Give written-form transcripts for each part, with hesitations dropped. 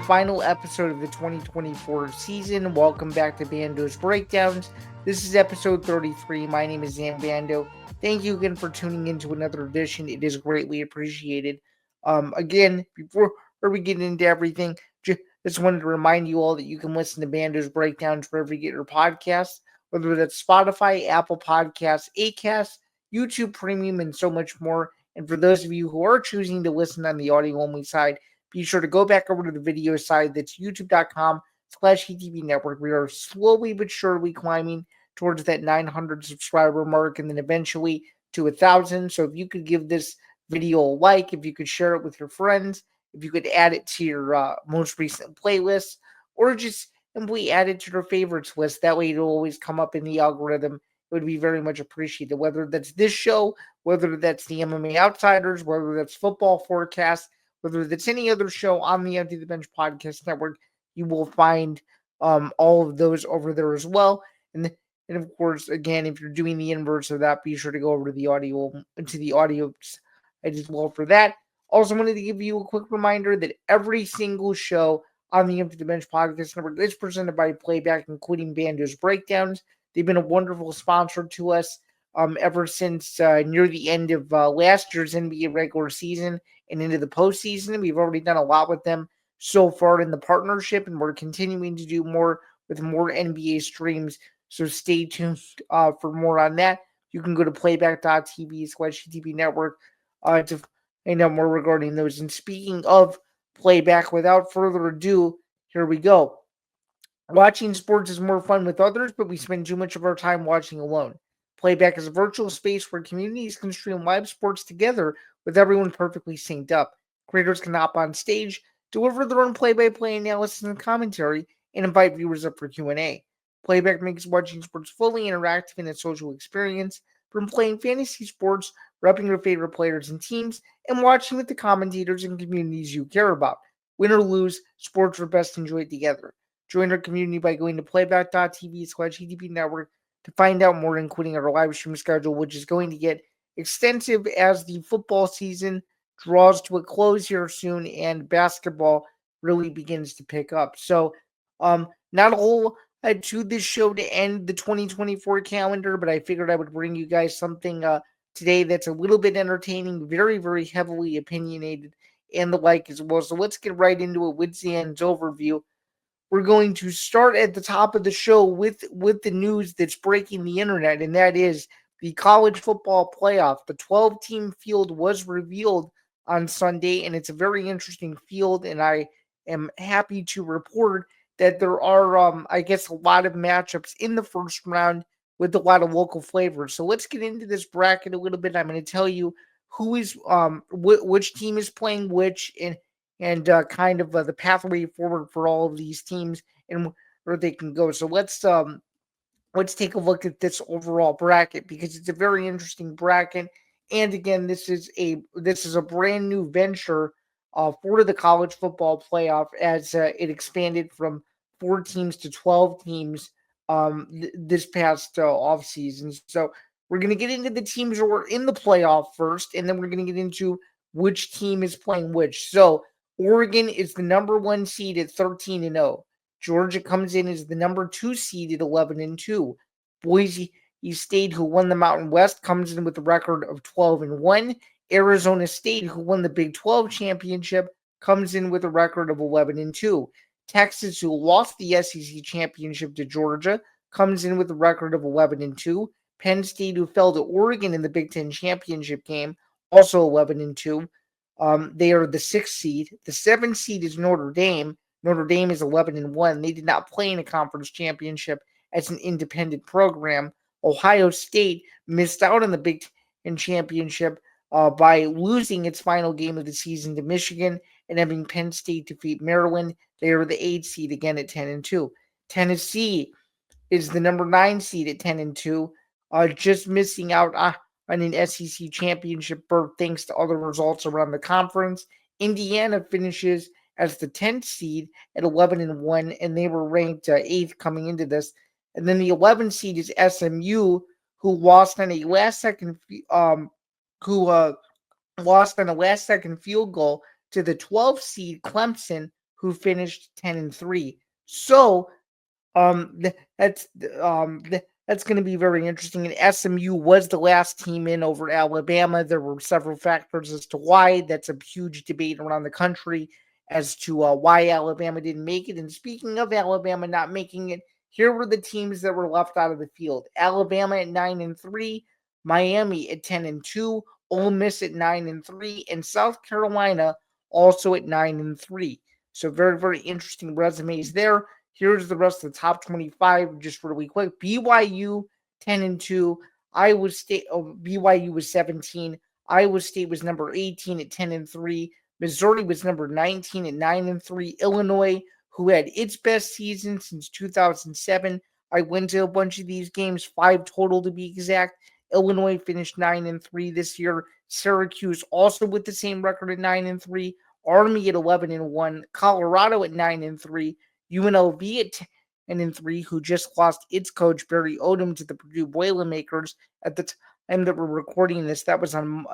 final episode of the 2024 season. Welcome back to Bando's Breakdowns. This is episode 33. My name is Zain Bando. Thank you again for tuning in to another edition. It is greatly appreciated. Again, before we get into everything, just wanted to remind you all that you can listen to Bando's Breakdowns wherever you get your podcasts, whether that's Spotify, Apple Podcasts, Acast, YouTube Premium, and so much more. And for those of you who are choosing to listen on the audio only side, be sure to go back over to the video side. That's youtube.com/ETV Network. We are slowly but surely climbing towards that 900 subscriber mark and then eventually to 1,000. So if you could give this video a like, if you could share it with your friends, if you could add it to your most recent playlist, or just simply add it to your favorites list. That way it'll always come up in the algorithm. It would be very much appreciated. Whether that's this show, whether that's the MMA Outsiders, whether that's Football Forecast, whether that's any other show on the Empty the Bench Podcast Network, you will find all of those over there as well. And of course, again, if you're doing the inverse of that, be sure to go over to the audio side as well for that. Also, wanted to give you a quick reminder that every single show on the Empty the Bench Podcast Network is presented by Playback, including Bando's Breakdowns. They've been a wonderful sponsor to us ever since near the end of last year's NBA regular season and into the postseason. We've already done a lot with them so far in the partnership, and we're continuing to do more with more NBA streams. So stay tuned for more on that. You can go to playback.tv/ETV Network to find out more regarding those. And speaking of Playback, without further ado, here we go. Watching sports is more fun with others, but we spend too much of our time watching alone. Playback is a virtual space where communities can stream live sports together with everyone perfectly synced up. Creators can hop on stage, deliver their own play-by-play analysis and commentary, and invite viewers up for Q&A. Playback makes watching sports fully interactive and a social experience, from playing fantasy sports, repping your favorite players and teams, and watching with the commentators and communities you care about. Win or lose, sports are best enjoyed together. Join our community by going to playback.tv/ETV Network to find out more, including our live stream schedule, which is going to get extensive as the football season draws to a close here soon and basketball really begins to pick up. So, not a whole to this show to end the 2024 calendar, but I figured I would bring you guys something today that's a little bit entertaining, very, very heavily opinionated, and the like as well. So let's get right into it with Zan's overview. We're going to start at the top of the show with the news that's breaking the internet, and that is the college football playoff. The 12-team field was revealed on Sunday, and it's a very interesting field, and I am happy to report that there are, I guess, a lot of matchups in the first round with a lot of local flavors. So let's get into this bracket a little bit. I'm going to tell you who is, which team is playing which, and kind of the pathway forward for all of these teams and where they can go. So let's take a look at this overall bracket because it's a very interesting bracket. And again, this is a brand new venture for the college football playoff as it expanded from 4 teams to 12 teams this past off season. So we're going to get into the teams who are in the playoff first, and then we're going to get into which team is playing which. So Oregon is the number 1 seed at 13-0. Georgia comes in as the number 2 seed at 11-2. Boise State, who won the Mountain West, comes in with a record of 12-1. Arizona State, who won the Big 12 championship, comes in with a record of 11-2. Texas, who lost the SEC championship to Georgia, comes in with a record of 11-2. Penn State, who fell to Oregon in the Big 10 championship game, also 11-2. They are the 6th seed. The 7th seed is Notre Dame. Notre Dame is 11-1. They did not play in a conference championship as an independent program. Ohio State missed out on the Big Ten championship by losing its final game of the season to Michigan and having Penn State defeat Maryland. They are the 8th seed again at 10-2. Tennessee is the number 9 seed at 10-2, just missing out on an SEC championship berth thanks to other results around the conference. Indiana finishes as the 10th seed at 11-1, and they were ranked 8th coming into this. And then the 11th seed is SMU, who lost on a last-second field goal to the 12th seed Clemson, who finished 10-3. So that's that's going to be very interesting. And SMU was the last team in over Alabama. There were several factors as to why. That's a huge debate around the country as to why Alabama didn't make it. And speaking of Alabama not making it, here were the teams that were left out of the field: Alabama at 9-3, Miami at 10-2, Ole Miss at 9-3, and South Carolina also at 9-3. So very, very interesting resumes there. Here's the rest of the top 25, just really quick. BYU 10-2. Iowa State. Oh, BYU was 17. Iowa State was number 18 at 10-3. Missouri was number 19 at 9-3. Illinois, who had its best season since 2007. I went to a bunch of these games, 5 total to be exact. Illinois finished 9-3 this year. Syracuse also with the same record at 9-3. Army at 11-1. Colorado at 9-3. UNLV at 10-3, who just lost its coach Barry Odom to the Purdue Boilermakers at the time that we're recording this. That was on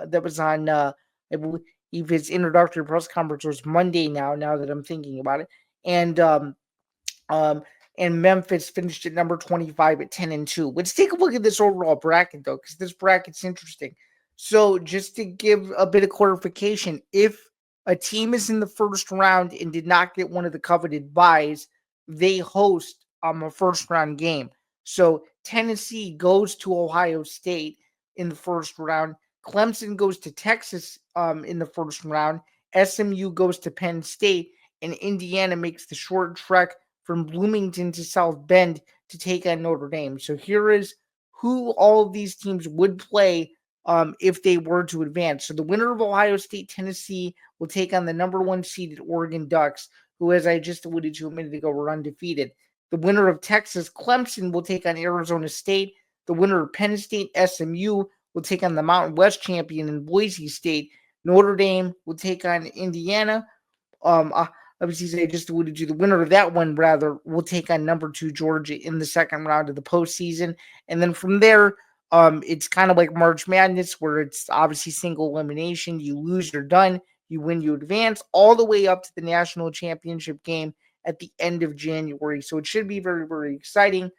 I believe his introductory press conference was Monday now that I'm thinking about it. And um and Memphis finished at number 25 at 10-2. Let's take a look at this overall bracket though, because this bracket's interesting. So just to give a bit of clarification, if a team is in the first round and did not get one of the coveted buys, they host a first round game. So Tennessee goes to Ohio State in the first round. Clemson goes to Texas in the first round. SMU goes to Penn State, and Indiana makes the short trek from Bloomington to South Bend to take on Notre Dame. So here is who all of these teams would play if they were to advance. So the winner of Ohio State, Tennessee will take on the number 1 seeded Oregon Ducks, who, as I just alluded to a minute ago, were undefeated. The winner of Texas, Clemson, will take on Arizona State. The winner of Penn State, SMU, will take on the Mountain West champion in Boise State. Notre Dame will take on Indiana. Obviously, I just alluded to the winner of that one, rather, will take on number 2 Georgia in the second round of the postseason. And then from there, it's kind of like March Madness, where it's obviously single elimination. You lose, you're done. You win, you advance, all the way up to the national championship game at the end of January. So it should be very, very exciting.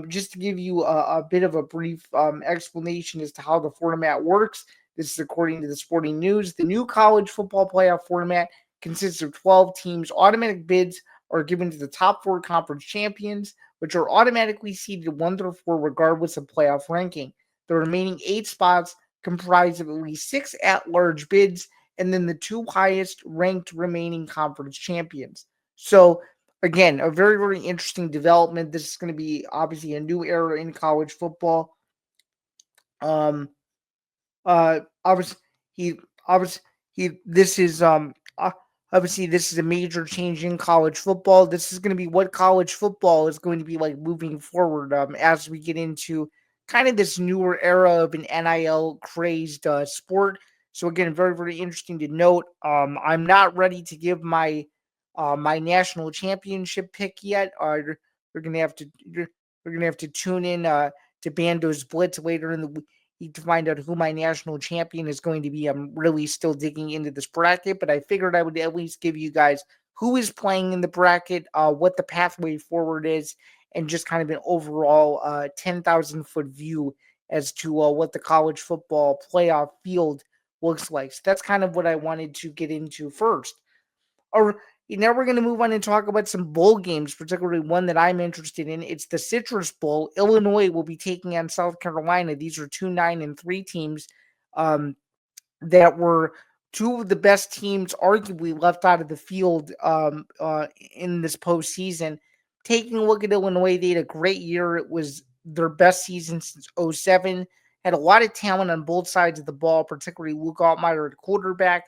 Just to give you a bit of a brief explanation as to how the format works, this is according to the Sporting News. The new college football playoff format consists of 12 teams. Automatic bids are given to the top 4 conference champions, which are automatically seeded 1 through 4 regardless of playoff ranking. The remaining 8 spots comprise of at least 6 at-large bids, and then the 2 highest ranked remaining conference champions. So again, a very, very interesting development. This is going to be obviously a new era in college football. Obviously, he obviously this is obviously this is a major change in college football. This is going to be what college football is going to be like moving forward. As we get into kind of this newer era of an NIL crazed sport. So again, very, very interesting to note. I'm not ready to give my national championship pick yet. You're gonna have to you're gonna have to tune in to Bando's Blitz later in the week to find out who my national champion is going to be. I'm really still digging into this bracket, but I figured I would at least give you guys who is playing in the bracket, what the pathway forward is, and just kind of an overall 10,000-foot view as to what the college football playoff field looks like. So that's kind of what I wanted to get into first. Or now we're going to move on and talk about some bowl games, particularly one that I'm interested in. It's the Citrus Bowl. Illinois will be taking on South Carolina. These are 2 9-3 teams that were 2 of the best teams, arguably left out of the field in this postseason. Taking a look at Illinois, they had a great year. It was their best season since 07. Had a lot of talent on both sides of the ball, particularly Luke Altmaier at quarterback.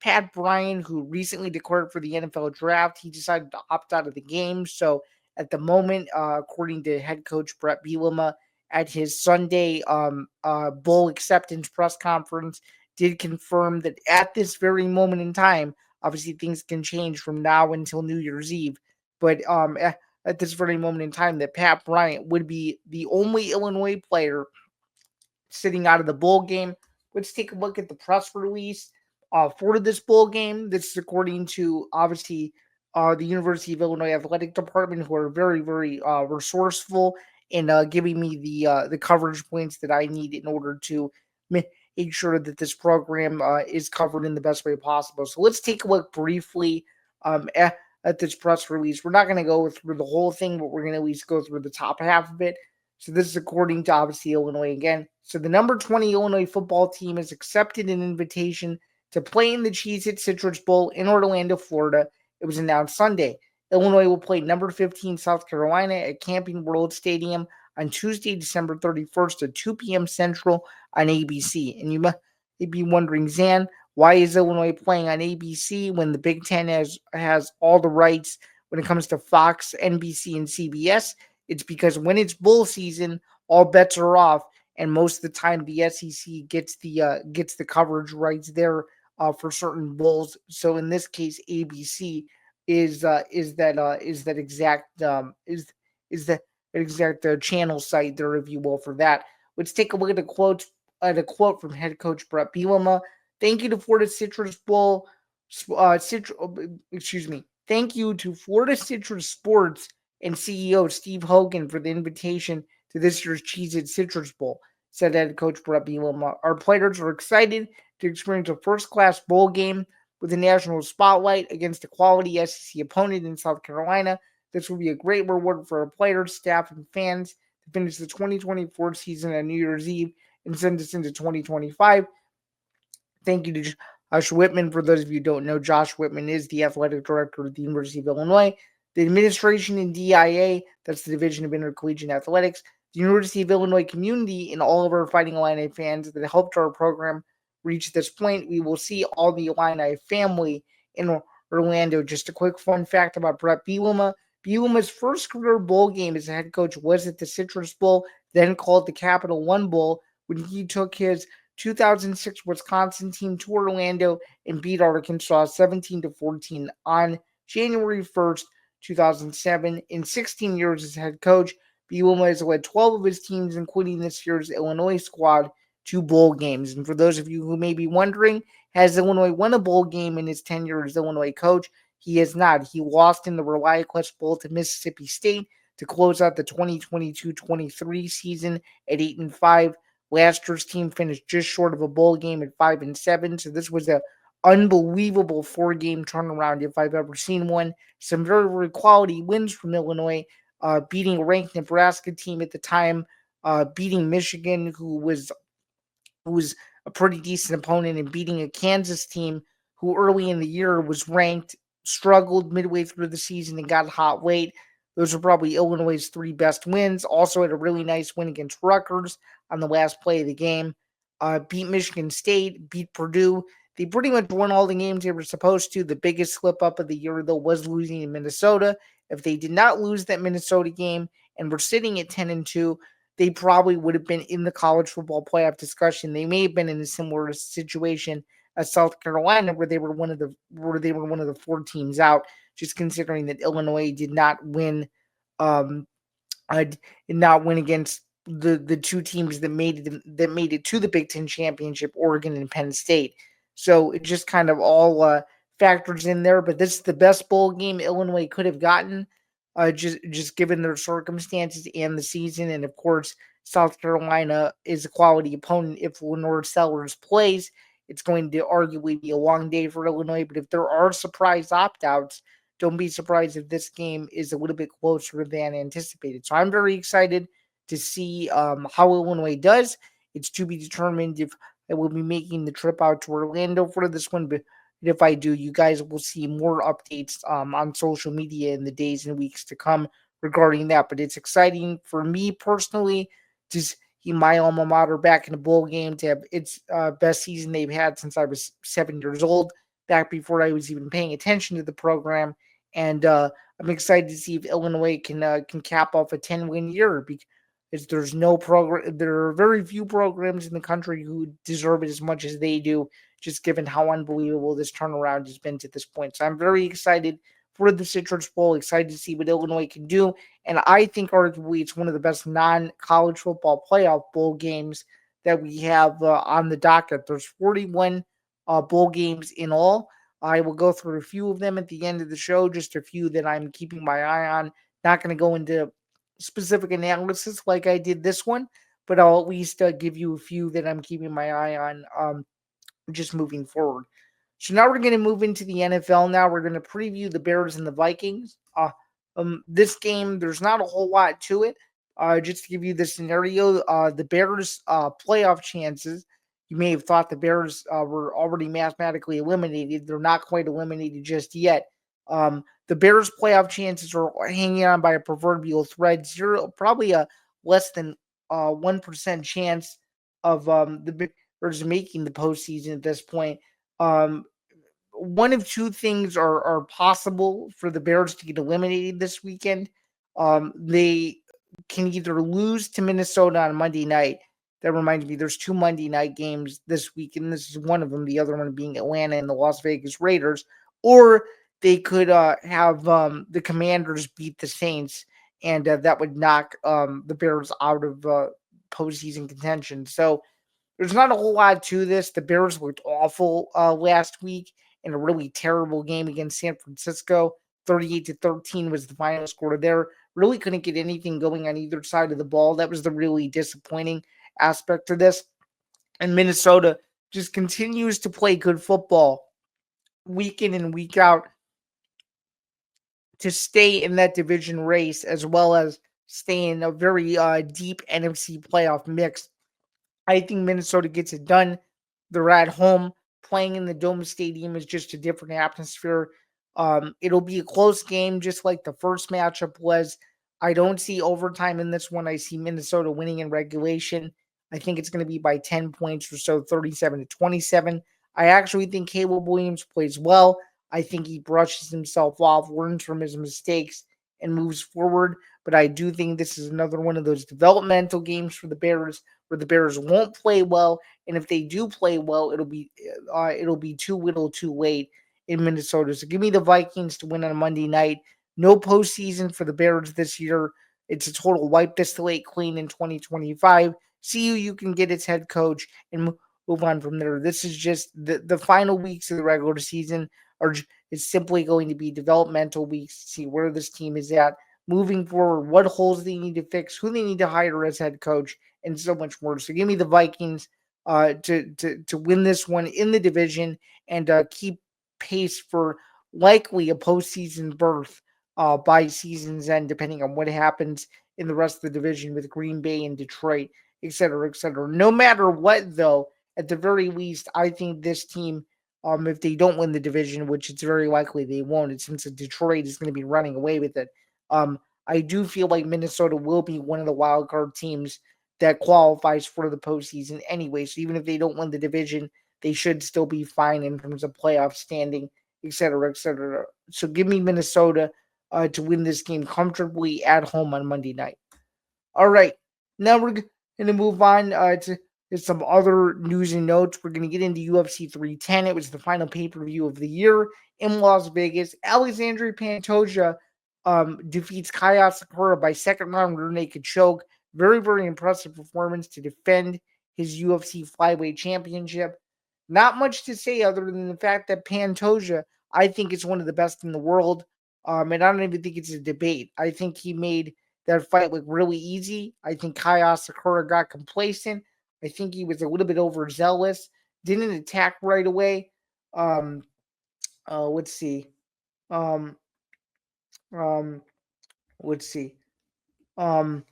Pat Bryant, who recently declared for the NFL draft, he decided to opt out of the game. So at the moment, according to head coach Brett Bielema, at his Sunday bowl acceptance press conference, did confirm that at this very moment in time, obviously things can change from now until New Year's Eve, but at this very moment in time, that Pat Bryant would be the only Illinois player sitting out of the bowl game. Let's take a look at the press release for this bowl game. This is according to obviously the University of Illinois athletic department, who are very, very resourceful in giving me the coverage points that I need in order to make sure that this program is covered in the best way possible. So let's take a look briefly at this press release. We're not going to go through the whole thing, but we're going to at least go through the top half of it. So this is according to obviously Illinois again. So the number 20 Illinois football team has accepted an invitation to play in the Cheez-It Citrus Bowl in Orlando, Florida. It was announced Sunday. Illinois will play number 15 South Carolina at Camping World Stadium on Tuesday, December 31st at 2 p.m. Central on ABC. And you might be wondering, Zan, why is Illinois playing on ABC when the Big Ten has all the rights when it comes to Fox, NBC, and CBS? It's because when it's bowl season, all bets are off, and most of the time the SEC gets the coverage rights there for certain bowls. So in this case, ABC is that exact is that exact channel site there, if you will, for that. Let's take a look at a quote from head coach Brett Bielema. Thank you to Florida Citrus Bowl, excuse me. Thank you to Florida Citrus Sports and CEO Steve Hogan for the invitation to this year's Cheez-It Citrus Bowl, said head coach Brett Bielema. Our players are excited to experience a first-class bowl game with a national spotlight against a quality SEC opponent in South Carolina. This will be a great reward for our players, staff, and fans to finish the 2024 season on New Year's Eve and send us into 2025. Thank you to Josh Whitman. For those of you who don't know, Josh Whitman is the athletic director of the University of Illinois. The administration in DIA, that's the Division of Intercollegiate Athletics, the University of Illinois community, and all of our Fighting Illini fans that helped our program reach this point. We will see all the Illini family in Orlando. Just a quick fun fact about Brett Bielema. Bielema's first career bowl game as a head coach was at the Citrus Bowl, then called the Capital One Bowl, when he took his 2006 Wisconsin team to Orlando and beat Arkansas 17-14 on January 1st, 2007. In 16 years as head coach, Bielema has led 12 of his teams, including this year's Illinois squad, to bowl games. And for those of you who may be wondering, has Illinois won a bowl game in his tenure as Illinois coach? He has not. He lost in the ReliaQuest Bowl to Mississippi State to close out the 2022-23 season at 8-5. Last year's team finished just short of a bowl game at 5-7. So this was a unbelievable 4-game turnaround if I've ever seen one. Some very, very quality wins from Illinois, beating a ranked Nebraska team at the time, beating Michigan, who was a pretty decent opponent, and beating a Kansas team who early in the year was ranked, struggled midway through the season, and got hot late. Those are probably Illinois' 3 best wins. Also had a really nice win against Rutgers on the last play of the game. Beat Michigan State, beat Purdue. They pretty much won all the games they were supposed to. The biggest slip up of the year, though, was losing in Minnesota. If they did not lose that Minnesota game and were sitting at 10-2, they probably would have been in the college football playoff discussion. They may have been in a similar situation as South Carolina, where they were one of the 4 teams out. Just considering that Illinois did not win, against the 2 teams that made it to the Big Ten championship, Oregon and Penn State. So it just kind of all factors in there. But this is the best bowl game Illinois could have gotten, just given their circumstances and the season. And of course, South Carolina is a quality opponent. If Lenore Sellers plays, it's going to arguably be a long day for Illinois. But if there are surprise opt-outs, don't be surprised if this game is a little bit closer than anticipated. So I'm very excited to see how Illinois does. It's to be determined if I will be making the trip out to Orlando for this one. But if I do, you guys will see more updates on social media in the days and weeks to come regarding that. But it's exciting for me personally to see my alma mater back in a bowl game, to have its best season they've had since I was 7 years old, back before I was even paying attention to the program. And I'm excited to see if Illinois can cap off a 10-win year, because there's no program. There are very few programs in the country who deserve it as much as they do, just given how unbelievable this turnaround has been to this point. So I'm very excited for the Citrus Bowl, excited to see what Illinois can do. And I think arguably it's one of the best non-college football playoff bowl games that we have on the docket. There's 41 bowl games in all. I will go through a few of them at the end of the show, just a few that I'm keeping my eye on. Not going to go into specific analysis like I did this one, but I'll at least give you a few that I'm keeping my eye on just moving forward. So now we're going to move into the NFL. Now we're going to preview the Bears and the Vikings. This game, there's not a whole lot to it. Just to give you the scenario, the Bears' playoff chances. You may have thought the Bears were already mathematically eliminated. They're not quite eliminated just yet. The Bears' playoff chances are hanging on by a proverbial thread. Probably a less than 1% chance of the Bears making the postseason at this point. Um, One of two things are possible for the Bears to get eliminated this weekend. They can either lose to Minnesota on Monday night. That reminds me, there's two Monday night games this week, and this is one of them. The other one being Atlanta and the Las Vegas Raiders, or they could have the Commanders beat the Saints, and that would knock the Bears out of postseason contention. So there's not a whole lot to this. The Bears looked awful last week in a really terrible game against San Francisco. 38-13 was the final score there. Really couldn't get anything going on either side of the ball. That was the really disappointing aspect of this. And Minnesota just continues to play good football week in and week out to stay in that division race, as well as stay in a very deep NFC playoff mix. I think Minnesota gets it done. They're at home. Playing in the Dome Stadium is just a different atmosphere. It'll be a close game, just like the first matchup was. I don't see overtime in this one. I see Minnesota winning in regulation. I think it's going to be by 10 points or so, 37-27. I actually think Caleb Williams plays well. I think he brushes himself off, learns from his mistakes, and moves forward. But I do think this is another one of those developmental games for the Bears where the Bears won't play well, and if they do play well, it'll be too little, too late in Minnesota. So give me the Vikings to win on Monday night. No postseason for the Bears this year. It's a total wipe the slate clean in 2025. See who you can get its head coach and move on from there. This is just the final weeks of the regular season are is simply going to be developmental weeks to see where this team is at moving forward, what holes they need to fix, who they need to hire as head coach, and so much more. So give me the Vikings to win this one in the division and keep pace for likely a postseason berth by season's end, depending on what happens in the rest of the division with Green Bay and Detroit, et cetera, et cetera. No matter what, though, at the very least, I think this team, if they don't win the division, which it's very likely they won't, since Detroit is going to be running away with it. I do feel like Minnesota will be one of the wild card teams that qualifies for the postseason anyway. So even if they don't win the division, they should still be fine in terms of playoff standing, et cetera, et cetera. So give me Minnesota to win this game comfortably at home on Monday night. All right, now we're going to move on to some other news and notes. We're going to get into UFC 310. It was the final pay-per-view of the year in Las Vegas. Alexandre Pantoja defeats Kaya Sakura by second round rear naked choke. Very, very impressive performance to defend his UFC flyweight championship. Not much to say other than the fact that Pantoja, I think, is one of the best in the world. And I don't even think it's a debate. I think he made that fight look really easy. I think Kaya Sakura got complacent. I think he was a little bit overzealous. Didn't attack right away. Um, let's see. Um, um, let's see. Um,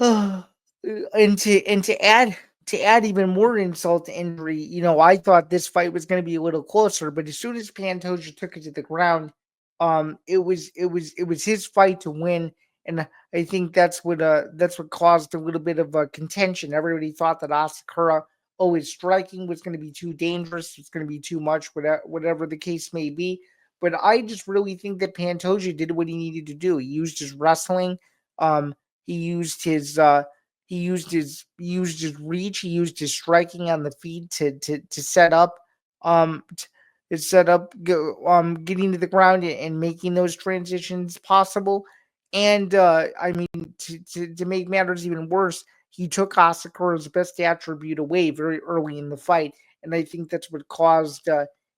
and to add even more insult to injury, I thought this fight was going to be a little closer, but as soon as Pantoja took it to the ground, it was his fight to win, and I think that's what caused a little bit of a contention. Everybody thought that Asakura always striking was going to be too dangerous, it's going to be too much, whatever the case may be. But I just really think that Pantoja did what he needed to do. He used his wrestling. Um, he used his reach. He used his striking on the feet to set up getting to the ground and making those transitions possible. And I mean, to make matters even worse, he took Asakura's best attribute away very early in the fight, and I think that's what caused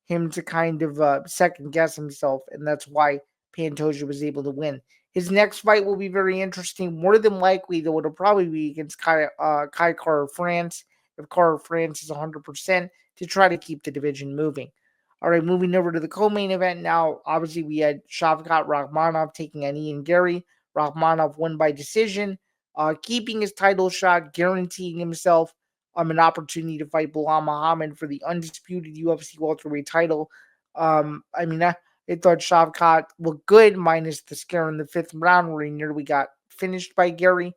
him to kind of second guess himself, and that's why Pantoja was able to win. His next fight will be very interesting. More than likely, though, it'll probably be against Kai Kara France, if Kara France is 100%, to try to keep the division moving. All right, moving over to the co-main event now. Obviously, we had Shavkat Rakhmonov taking on Ian Gary. Rakhmonov won by decision, keeping his title shot, guaranteeing himself an opportunity to fight Bilal Muhammad for the undisputed UFC welterweight title. I thought Shavkat looked good, minus the scare in the fifth round where he nearly got finished by Gary.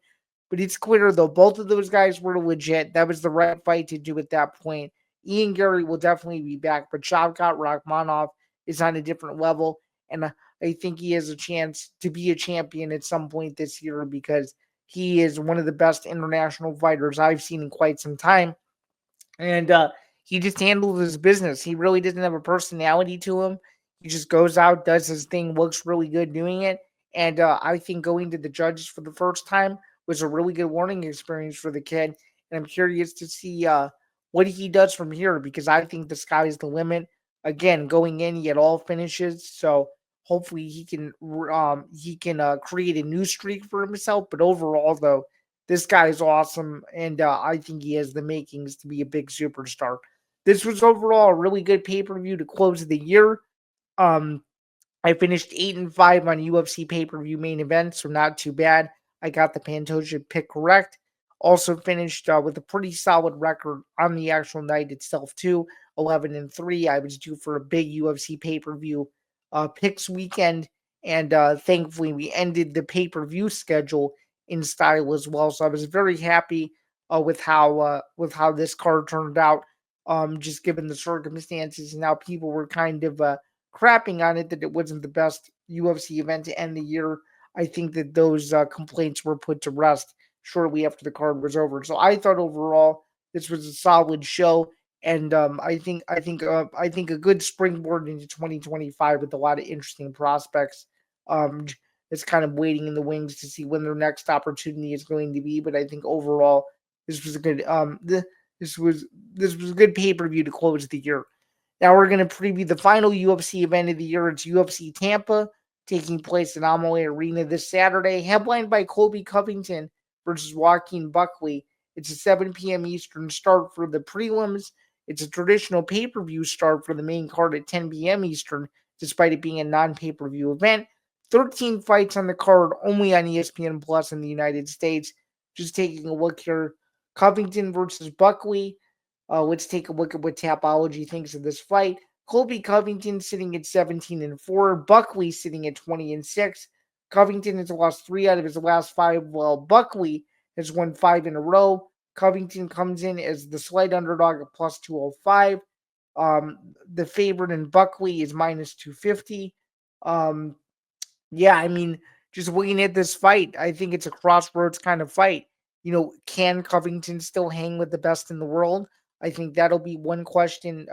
But it's clear, though, both of those guys were legit. That was the right fight to do at that point. Ian Gary will definitely be back, but Shavkat Rakhmonov is on a different level. And I think he has a chance to be a champion at some point this year because he is one of the best international fighters I've seen in quite some time. And he just handles his business. He really doesn't have a personality to him. He just goes out, does his thing, looks really good doing it. And I think going to the judges for the first time was a really good learning experience for the kid. And I'm curious to see what he does from here because I think the sky's the limit. Again, going in, he had all finishes, so hopefully he can create a new streak for himself. But overall, though, this guy is awesome, and I think he has the makings to be a big superstar. This was overall a really good pay per view to close the year. Um, I finished 8-5 on UFC pay-per-view main event, so not too bad. I got the Pantoja pick correct. Also finished with a pretty solid record on the actual night itself too, 11-3. I was due for a big UFC pay-per-view picks weekend, and thankfully we ended the pay-per-view schedule in style as well. So I was very happy with how this card turned out. Just given the circumstances and how people were kind of crapping on it that it wasn't the best UFC event to end the year. I think that those complaints were put to rest shortly after the card was over. So I thought overall this was a solid show, and I think a good springboard into 2025 with a lot of interesting prospects. It's kind of waiting in the wings to see when their next opportunity is going to be. But I think overall this was a good this was a good pay per view to close the year. Now we're going to preview the final UFC event of the year. It's UFC Tampa, taking place in Amalie Arena this Saturday, headlined by Colby Covington versus Joaquin Buckley. It's a 7 p.m. Eastern start for the prelims. It's a traditional pay-per-view start for the main card at 10 p.m. Eastern, despite it being a non-pay-per-view event. 13 fights on the card, only on ESPN Plus in the United States. Just taking a look here. Covington versus Buckley. Let's take a look at what Tapology thinks of this fight. Colby Covington sitting at 17-4. Buckley sitting at 20-6. Covington has lost 3 out of his last 5, while Buckley has won 5 in a row. Covington comes in as the slight underdog at plus 205. The favorite in Buckley is minus 250. Um, yeah, I mean, just looking at this fight, I think it's a crossroads kind of fight. Can Covington still hang with the best in the world? I think that'll be one question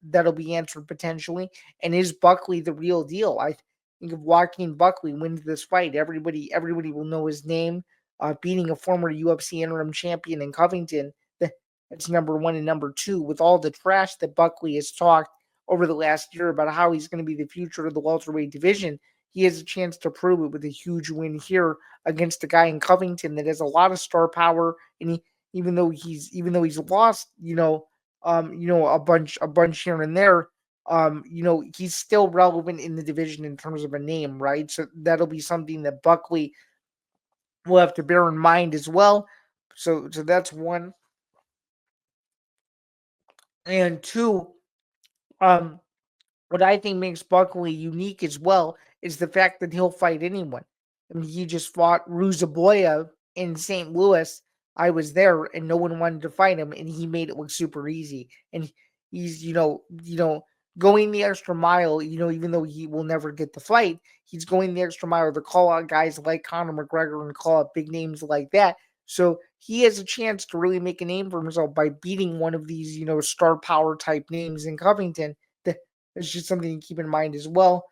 that'll be answered potentially. And is Buckley the real deal? I think if Joaquin Buckley wins this fight, everybody will know his name. Beating a former UFC interim champion in Covington, that's number one. And number two, with all the trash that Buckley has talked over the last year about how he's going to be the future of the welterweight division, he has a chance to prove it with a huge win here against a guy in Covington that has a lot of star power, and even though he's lost, a bunch here and there, he's still relevant in the division in terms of a name, right? So that'll be something that Buckley will have to bear in mind as well. So that's one. And two, um, what I think makes Buckley unique as well is the fact that he'll fight anyone. I mean, he just fought Ruzaboya in St. Louis. I was there, and no one wanted to fight him, and he made it look super easy. And he's, going the extra mile. Even though he will never get the fight, he's going the extra mile to call out guys like Conor McGregor and call out big names like that. So he has a chance to really make a name for himself by beating one of these, star power type names in Covington. It's just something to keep in mind as well.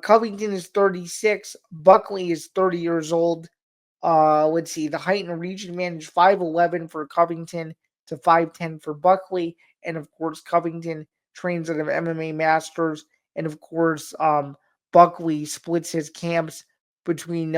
Covington is 36. Buckley is 30 years old. Let's see, the height and reach advantage 5'11 for Covington to 5'10 for Buckley. And of course, Covington trains at an MMA Masters. And of course, Buckley splits his camps between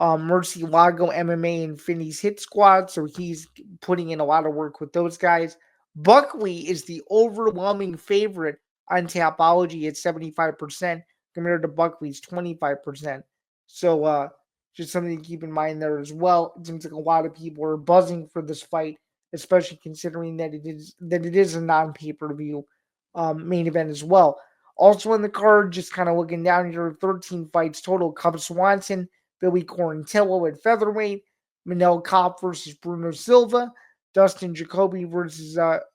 Mercy Lago MMA and Finney's Hit Squad. So he's putting in a lot of work with those guys. Buckley is the overwhelming favorite on Tapology at 75% compared to Buckley's 25%. So just something to keep in mind there as well. It seems like a lot of people are buzzing for this fight, especially considering that it is a non-pay-per-view main event as well. Also in the card, just kind of looking down here, 13 fights total. Cub Swanson, Billy Quarantillo at featherweight, Manel Kopp versus Bruno Silva, Dustin Jacoby versus Vitor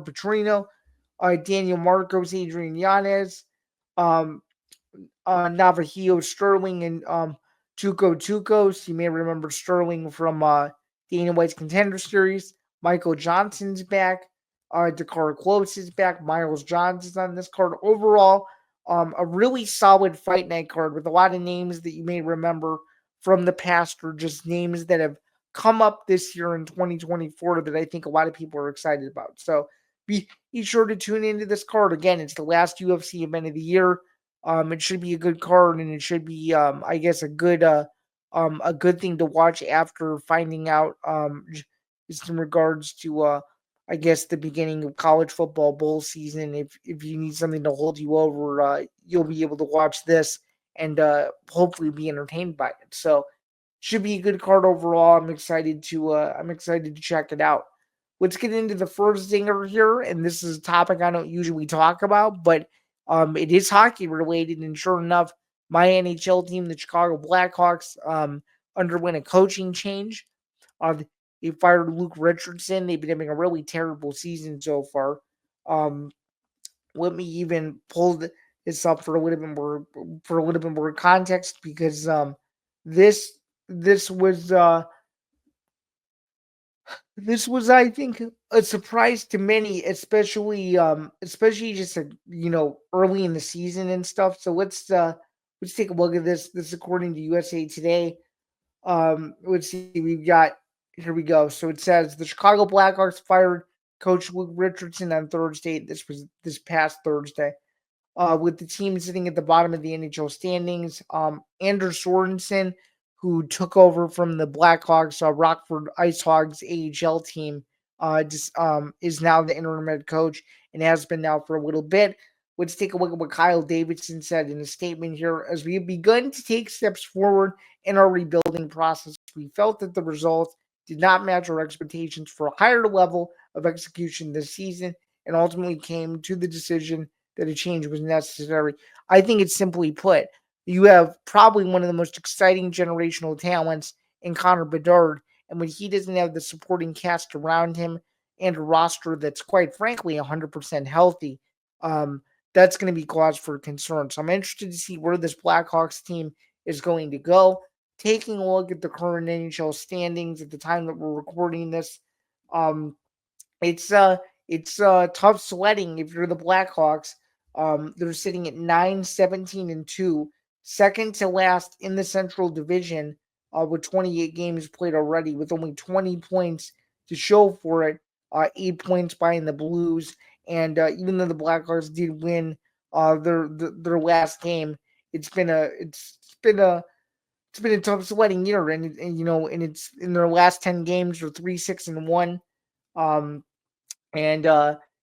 Petrino, Daniel Marcos, Adrian Yanez, um, Navajio Sterling, and Tuco Tucos. You may remember Sterling from Dana White's Contender Series. Michael Johnson's back. Dakar Close is back. Miles Johnson's on this card. Overall, a really solid fight night card with a lot of names that you may remember from the past or just names that have come up this year in 2024 that I think a lot of people are excited about. So be sure to tune into this card. Again, it's the last UFC event of the year. It should be a good card, and it should be, I guess, a good thing to watch after finding out, just in regards to, I guess, the beginning of college football bowl season. If you need something to hold you over, you'll be able to watch this and hopefully be entertained by it. So, should be a good card overall. I'm excited to check it out. Let's get into the first zinger here, and this is a topic I don't usually talk about, but it is hockey related, and sure enough, my NHL team, the Chicago Blackhawks, underwent a coaching change. Uh, they fired Luke Richardson. They've been having a really terrible season so far. Um, Let me even pull this up for a little bit more context because this this was this was, I think, a surprise to many, especially just early in the season and stuff. So let's take a look at this. This is according to USA Today. Let's see. We've got Here we go. So it says the Chicago Blackhawks fired coach Luke Richardson on Thursday. This was this past Thursday. With the team sitting at the bottom of the NHL standings. Anders Sorensen, who took over from the Blackhawks, Rockford Ice Hogs AHL team, is now the interim head coach and has been now for a little bit. Let's take a look at what Kyle Davidson said in a statement here. As we have begun to take steps forward in our rebuilding process, we felt that the results did not match our expectations for a higher level of execution this season and ultimately came to the decision that a change was necessary. I think it's simply put, you have probably one of the most exciting generational talents in Connor Bedard, and when he doesn't have the supporting cast around him and a roster that's quite frankly 100% healthy, um, that's going to be cause for concern. So I'm interested to see where this Blackhawks team is going to go. Taking a look at the current NHL standings at the time that we're recording this, um, it's tough sledding if you're the Blackhawks. They're sitting at 9-17-2, second to last in the Central Division, with 28 games played already, with only 20 points to show for it. 8 points behind the Blues, and even though the Blackhawks did win their last game, it's been a it's been a tough sledding year, and it's in their last 10 games, they're 3-6-1. Um, and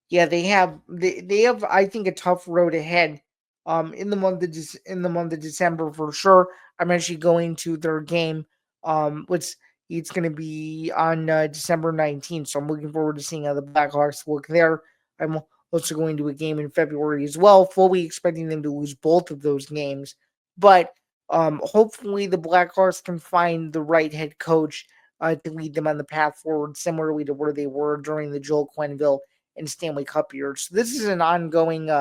yeah, they have I think a tough road ahead. In the in the month of December for sure. I'm actually going to their game. Which it's going to be on December 19th, so I'm looking forward to seeing how the Blackhawks look there. I'm also going to a game in February as well, fully expecting them to lose both of those games. But hopefully the Blackhawks can find the right head coach to lead them on the path forward, similarly to where they were during the Joel Quenneville and Stanley Cup years. So this is an ongoing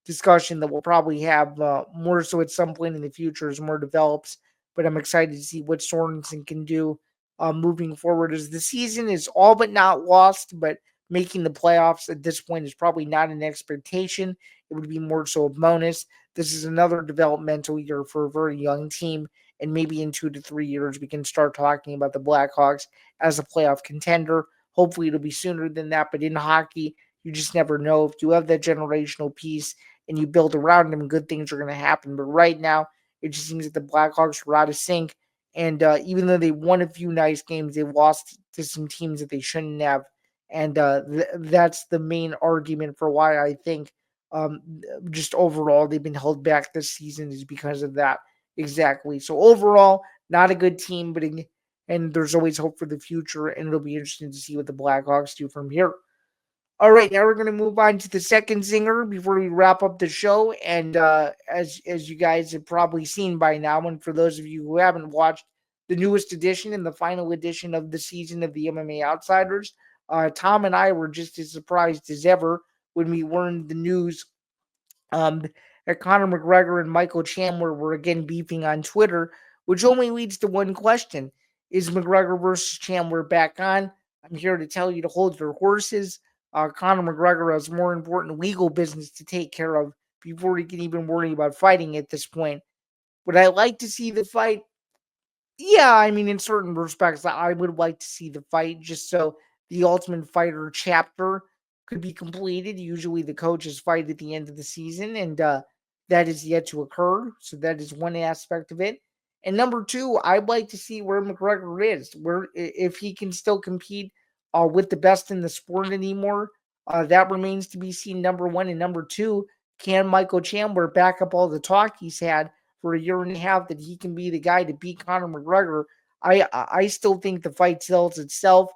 discussion that we'll probably have more so at some point in the future as more develops. But I'm excited to see what Sorensen can do moving forward as the season is all but not lost, but making the playoffs at this point is probably not an expectation. It would be more so a bonus. This is another developmental year for a very young team and maybe in 2 to 3 years we can start talking about the Blackhawks as a playoff contender. Hopefully it'll be sooner than that, but in hockey, you just never know. If you have that generational piece and you build around them, good things are going to happen. But right now, it just seems that the Blackhawks are out of sync. And even though they won a few nice games, they lost to some teams that they shouldn't have. And that's the main argument for why I think um, just overall they've been held back this season is because of that. Exactly. So overall, not a good team, but and there's always hope for the future, and it'll be interesting to see what the Blackhawks do from here. All right, now we're going to move on to the second zinger before we wrap up the show. And as you guys have probably seen by now, and for those of you who haven't watched the newest edition and the final edition of the season of the MMA Outsiders, Tom and I were just as surprised as ever when we learned the news um, that Conor McGregor and Michael Chandler were again beefing on Twitter, which only leads to one question: is McGregor versus Chandler back on? I'm here to tell you to hold your horses. Conor McGregor has more important legal business to take care of before he can even worry about fighting at this point. Would I like to see the fight? Yeah, I mean, in certain respects, I would like to see the fight just so the Ultimate Fighter chapter could be completed. Usually, the coaches fight at the end of the season, and that is yet to occur. So that is one aspect of it. And number two, I'd like to see where McGregor is, where if he can still compete with the best in the sport anymore. That remains to be seen. Number one and number two, can Michael Chandler back up all the talk he's had for a year and a half that he can be the guy to beat Conor McGregor? I still think the fight sells itself.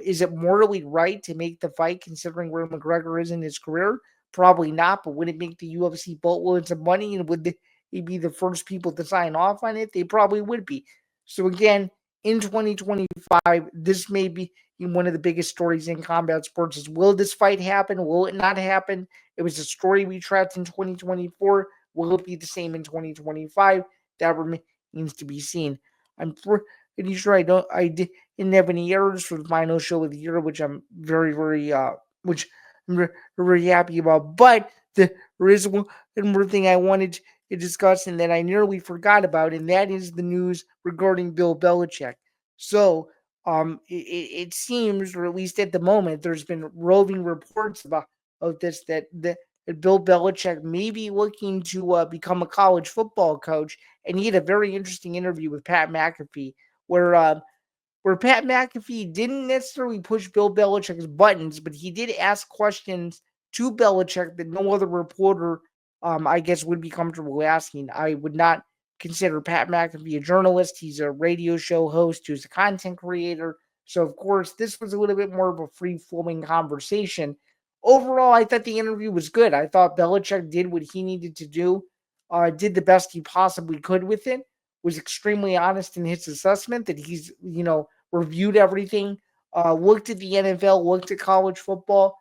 Is it morally right to make the fight considering where McGregor is in his career? Probably not, but would it make the UFC boatloads of money and would they be the first people to sign off on it? They probably would be. So again, in 2025, this may be one of the biggest stories in combat sports is will this fight happen? Will it not happen? It was a story we tracked in 2024. Will it be the same in 2025? That remains to be seen. I'm pretty sure I didn't have any errors for the final show of the year, which I'm which I'm very happy about. But there is one more thing I wanted to discuss and that I nearly forgot about, and that is the news regarding Bill Belichick. So, it seems, or at least at the moment, there's been roving reports about this that Bill Belichick may be looking to become a college football coach, and he had a very interesting interview with Pat McAfee where Pat McAfee didn't necessarily push Bill Belichick's buttons, but he did ask questions to Belichick that no other reporter, I guess, would be comfortable asking. I would not consider Pat McAfee a journalist. He's a radio show host who's a content creator. So, of course, this was a little bit more of a free flowing conversation. Overall, I thought the interview was good. I thought Belichick did what he needed to do, did the best he possibly could with it, was extremely honest in his assessment that he's, reviewed everything, looked at the NFL, looked at college football,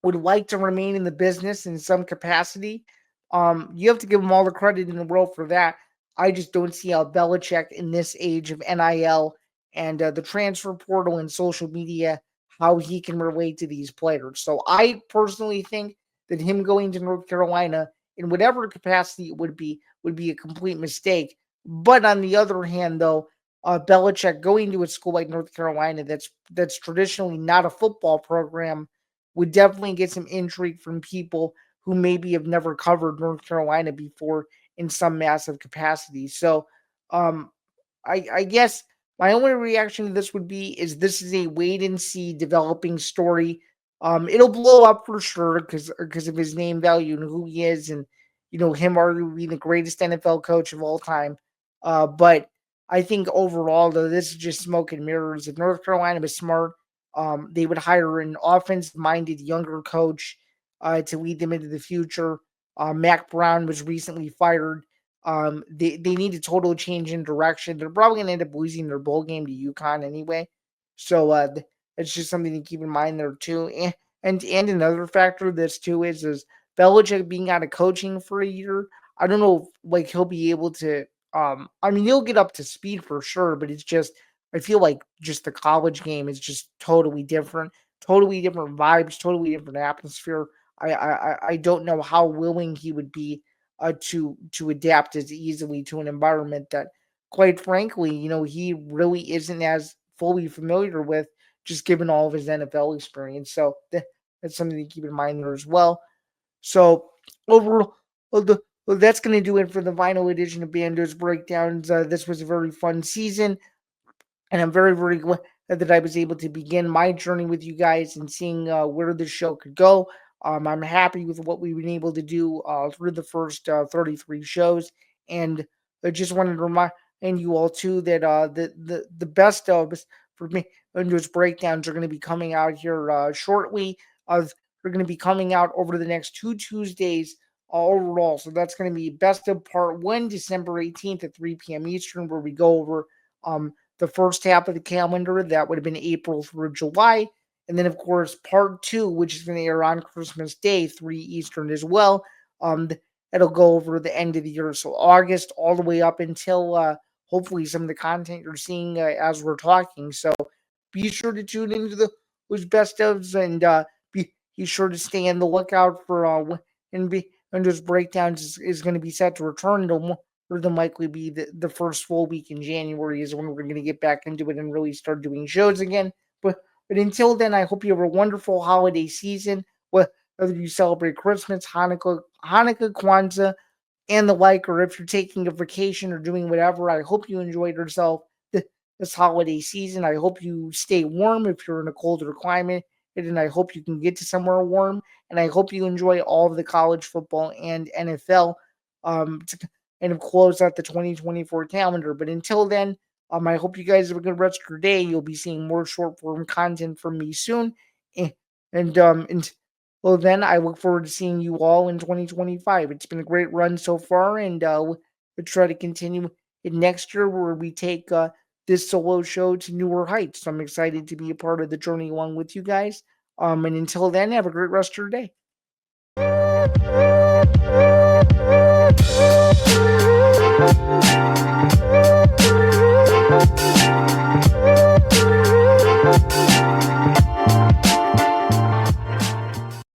would like to remain in the business in some capacity. You have to give him all the credit in the world for that. I just don't see how Belichick in this age of NIL and the transfer portal and social media, how he can relate to these players. So I personally think that him going to North Carolina in whatever capacity it would be a complete mistake. But on the other hand, though, Belichick going to a school like North Carolina that's traditionally not a football program would definitely get some intrigue from people who maybe have never covered North Carolina before in some massive capacity. So, um, I guess my only reaction to this would be is this is a wait and see developing story. It'll blow up for sure because of his name value and who he is, and him arguably the greatest NFL coach of all time. But I think overall, though, this is just smoke and mirrors. If North Carolina was smart, they would hire an offense-minded younger coach to lead them into the future. Mac Brown was recently fired. They need a total change in direction. They're probably going to end up losing their bowl game to UConn anyway. So it's just something to keep in mind there too. And another factor of this too is Belichick being out of coaching for a year. I don't know if, like, he'll be able to. I mean, he'll get up to speed for sure, but it's just I feel like just the college game is just totally different vibes, totally different atmosphere. I don't know how willing he would be to adapt as easily to an environment that quite frankly, he really isn't as fully familiar with, just given all of his NFL experience. So that's something to keep in mind there as well. So overall, that's going to do it for the final edition of Bando's Breakdowns. This was a very fun season, and I'm very, very glad that I was able to begin my journey with you guys and seeing where the show could go. I'm happy with what we've been able to do through the first 33 shows, and I just wanted to remind you all too that the best of us for me and those breakdowns are going to be coming out here shortly. They're going to be coming out over the next 2 Tuesdays overall. So that's going to be best of part one, December 18th at 3 p.m. Eastern, where we go over the first half of the calendar. That would have been April through July. And then, of course, part two, which is going to air on Christmas Day, 3 Eastern as well. It'll go over the end of the year. So August all the way up until hopefully some of the content you're seeing as we're talking. So be sure to tune into those best ofs and be sure to stay on the lookout for and those breakdowns is going to be set to return. It'll more than likely be the first full week in January is when we're going to get back into it and really start doing shows again. But until then, I hope you have a wonderful holiday season. Whether you celebrate Christmas, Hanukkah, Kwanzaa, and the like, or if you're taking a vacation or doing whatever, I hope you enjoyed yourself this holiday season. I hope you stay warm if you're in a colder climate, and I hope you can get to somewhere warm. And I hope you enjoy all of the college football and NFL to kind of close out the 2024 calendar. But until then, I hope you guys have a good rest of your day. You'll be seeing more short form content from me soon. And, and well, then I look forward to seeing you all in 2025. It's been a great run so far, and we'll try to continue it next year where we take this solo show to newer heights. So I'm excited to be a part of the journey along with you guys. And until then, have a great rest of your day.